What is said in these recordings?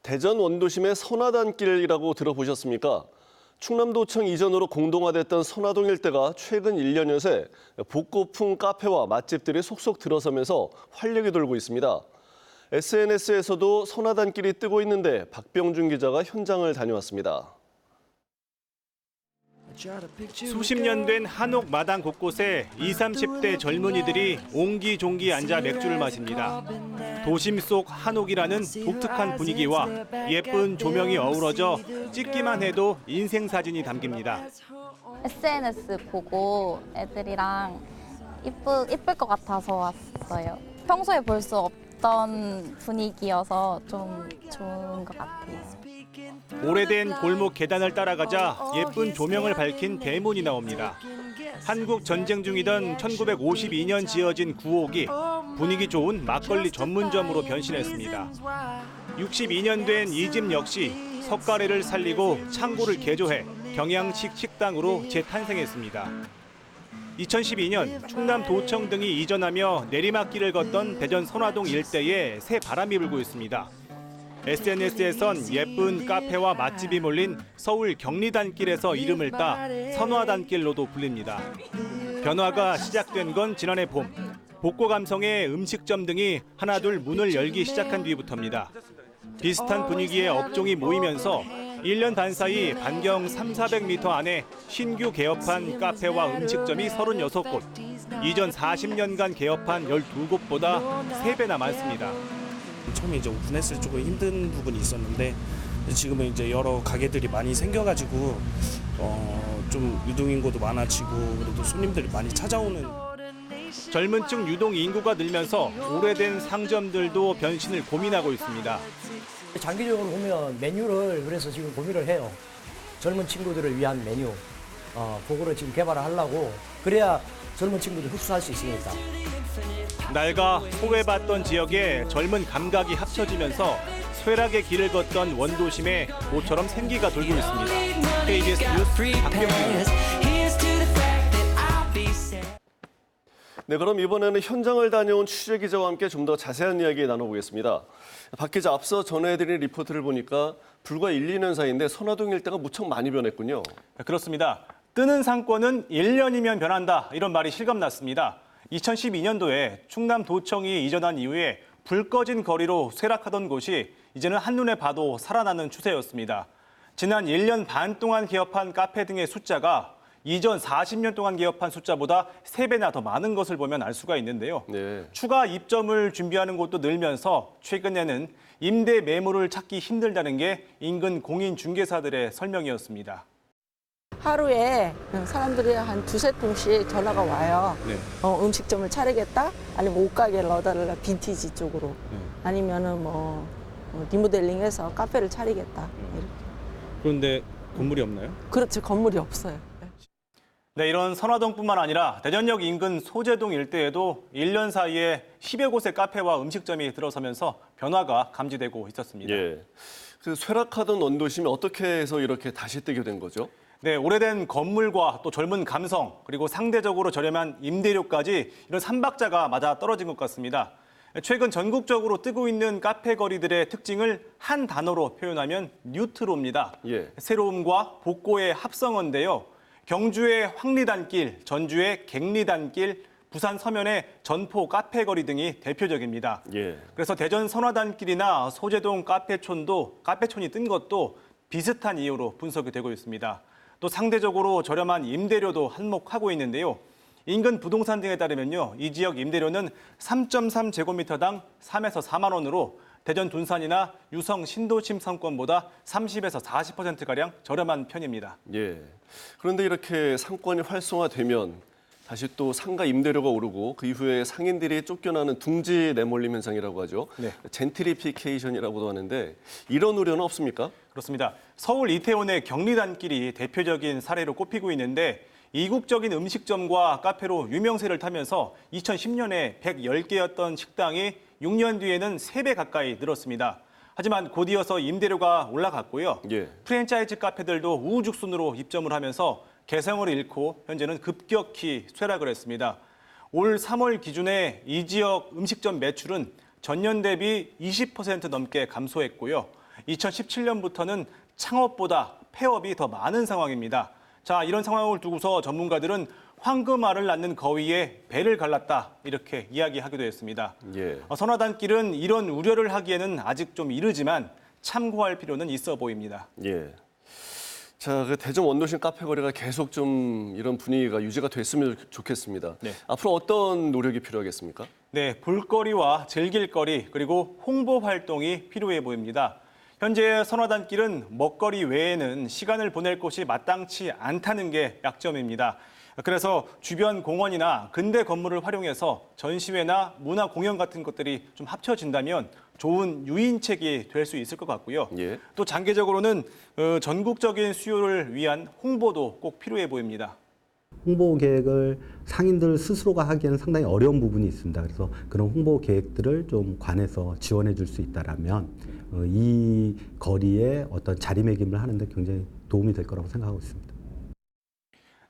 대전 원도심의 선화단길이라고 들어보셨습니까? 충남도청 이전으로 공동화됐던 선화동 일대가 최근 1년여 새 복고풍 카페와 맛집들이 속속 들어서면서 활력이 돌고 있습니다. SNS에서도 선화단길이 뜨고 있는데 박병준 기자가 현장을 다녀왔습니다. 수십 년 된 한옥 마당 곳곳에 20, 30대 젊은이들이 옹기종기 앉아 맥주를 마십니다. 도심 속 한옥이라는 독특한 분위기와 예쁜 조명이 어우러져 찍기만 해도 인생 사진이 담깁니다. SNS 보고 애들이랑 이쁠 것 같아서 왔어요. 평소에 볼 수 없던 분위기여서 좀 좋은 것 같아요. 오래된 골목 계단을 따라가자 예쁜 조명을 밝힌 대문이 나옵니다. 한국 전쟁 중이던 1952년 지어진 구옥이 분위기 좋은 막걸리 전문점으로 변신했습니다. 62년 된 이 집 역시 석가래를 살리고 창고를 개조해 경양식 식당으로 재탄생했습니다. 2012년 충남도청 등이 이전하며 내리막길을 걷던 대전 선화동 일대에 새 바람이 불고 있습니다. SNS에선 예쁜 카페와 맛집이 몰린 서울 경리단길에서 이름을 따 선화단길로도 불립니다. 변화가 시작된 건 지난해 봄. 복고 감성의 음식점 등이 하나둘 문을 열기 시작한 뒤부터입니다. 비슷한 분위기의 업종이 모이면서 1년 반 사이 반경 300~400m 안에 신규 개업한 카페와 음식점이 36곳, 이전 40년간 개업한 12곳보다 3배나 많습니다. 처음에 이제 오픈했을 때 조금 힘든 부분이 있었는데 지금은 이제 여러 가게들이 많이 생겨가지고 좀 유동인구도 많아지고 그래도 손님들이 많이 찾아오는. 젊은 층 유동 인구가 늘면서 오래된 상점들도 변신을 고민하고 있습니다. 장기적으로 보면 메뉴를 그래서 지금 고민을 해요. 젊은 친구들을 위한 메뉴, 그거를 지금 개발을 하려고 그래야 젊은 친구들 흡수할 수 있으니까. 낡아 소외받던 지역에 젊은 감각이 합쳐지면서 쇠락의 길을 걷던 원도심에 모처럼 생기가 돌고 있습니다. KBS 뉴스 박병준입니다. 네, 그럼 이번에는 현장을 다녀온 취재기자와 함께 좀 더 자세한 이야기 나눠보겠습니다. 박 기자, 앞서 전해드린 리포트를 보니까 불과 1, 2년 사이인데 선화동 일대가 무척 많이 변했군요. 그렇습니다. 뜨는 상권은 1년이면 변한다, 이런 말이 실감났습니다. 2012년도에 충남도청이 이전한 이후에 불 꺼진 거리로 쇠락하던 곳이 이제는 한눈에 봐도 살아나는 추세였습니다. 지난 1년 반 동안 개업한 카페 등의 숫자가 이전 40년 동안 개업한 숫자보다 3배나 더 많은 것을 보면 알 수가 있는데요. 네. 추가 입점을 준비하는 곳도 늘면서 최근에는 임대 매물을 찾기 힘들다는 게 인근 공인중개사들의 설명이었습니다. 하루에 사람들이 한 두세 통씩 전화가 와요. 네. 음식점을 차리겠다? 아니면 옷가게를 넣어달라, 빈티지 쪽으로. 아니면은 리모델링해서 카페를 차리겠다. 이렇게. 그런데 건물이 없나요? 그렇죠. 건물이 없어요. 네, 이런 선화동뿐만 아니라 대전역 인근 소재동 일대에도 1년 사이에 10여 곳의 카페와 음식점이 들어서면서 변화가 감지되고 있었습니다. 예. 그 쇠락하던 원도심이 어떻게 해서 이렇게 다시 뜨게 된 거죠? 네, 오래된 건물과 또 젊은 감성, 그리고 상대적으로 저렴한 임대료까지 이런 삼박자가 맞아 떨어진 것 같습니다. 최근 전국적으로 뜨고 있는 카페 거리들의 특징을 한 단어로 표현하면 뉴트로입니다. 예. 새로움과 복고의 합성어인데요. 경주의 황리단길, 전주의 갱리단길, 부산 서면의 전포 카페거리 등이 대표적입니다. 예. 그래서 대전 선화단길이나 소재동 카페촌이 뜬 것도 비슷한 이유로 분석이 되고 있습니다. 또 상대적으로 저렴한 임대료도 한몫하고 있는데요. 인근 부동산 등에 따르면요, 이 지역 임대료는 3.3제곱미터당 3에서 4만 원으로 대전 둔산이나 유성 신도심 상권보다 30에서 40%가량 저렴한 편입니다. 예. 그런데 이렇게 상권이 활성화되면 다시 또 상가 임대료가 오르고 그 이후에 상인들이 쫓겨나는 둥지 내몰림 현상이라고 하죠. 네. 젠트리피케이션이라고도 하는데 이런 우려는 없습니까? 그렇습니다. 서울 이태원의 경리단길이 대표적인 사례로 꼽히고 있는데 이국적인 음식점과 카페로 유명세를 타면서 2010년에 110개였던 식당이 6년 뒤에는 3배 가까이 늘었습니다. 하지만 곧 이어서 임대료가 올라갔고요. 예. 프랜차이즈 카페들도 우후죽순으로 입점을 하면서 개성을 잃고 현재는 급격히 쇠락을 했습니다. 올 3월 기준에 이 지역 음식점 매출은 전년 대비 20% 넘게 감소했고요. 2017년부터는 창업보다 폐업이 더 많은 상황입니다. 자, 이런 상황을 두고서 전문가들은 황금알을 낳는 거위에 배를 갈랐다 이렇게 이야기하기도 했습니다. 예. 선화단길은 이런 우려를 하기에는 아직 좀 이르지만 참고할 필요는 있어 보입니다. 예. 자, 그 대전 원도심 카페 거리가 계속 좀 이런 분위기가 유지가 됐으면 좋겠습니다. 네. 앞으로 어떤 노력이 필요하겠습니까? 네, 볼거리와 즐길거리 그리고 홍보 활동이 필요해 보입니다. 현재 선화단길은 먹거리 외에는 시간을 보낼 곳이 마땅치 않다는 게 약점입니다. 그래서 주변 공원이나 근대 건물을 활용해서 전시회나 문화 공연 같은 것들이 좀 합쳐진다면 좋은 유인책이 될 수 있을 것 같고요. 예. 또 장기적으로는 전국적인 수요를 위한 홍보도 꼭 필요해 보입니다. 홍보 계획을 상인들 스스로가 하기에는 상당히 어려운 부분이 있습니다. 그래서 그런 홍보 계획들을 좀 관해서 지원해 줄 수 있다라면 이 거리에 어떤 자리매김을 하는데 굉장히 도움이 될 거라고 생각하고 있습니다.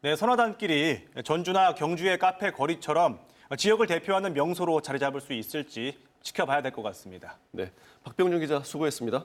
네, 선화단길이 전주나 경주의 카페 거리처럼 지역을 대표하는 명소로 자리 잡을 수 있을지 지켜봐야 될 것 같습니다. 네, 박병준 기자 수고했습니다.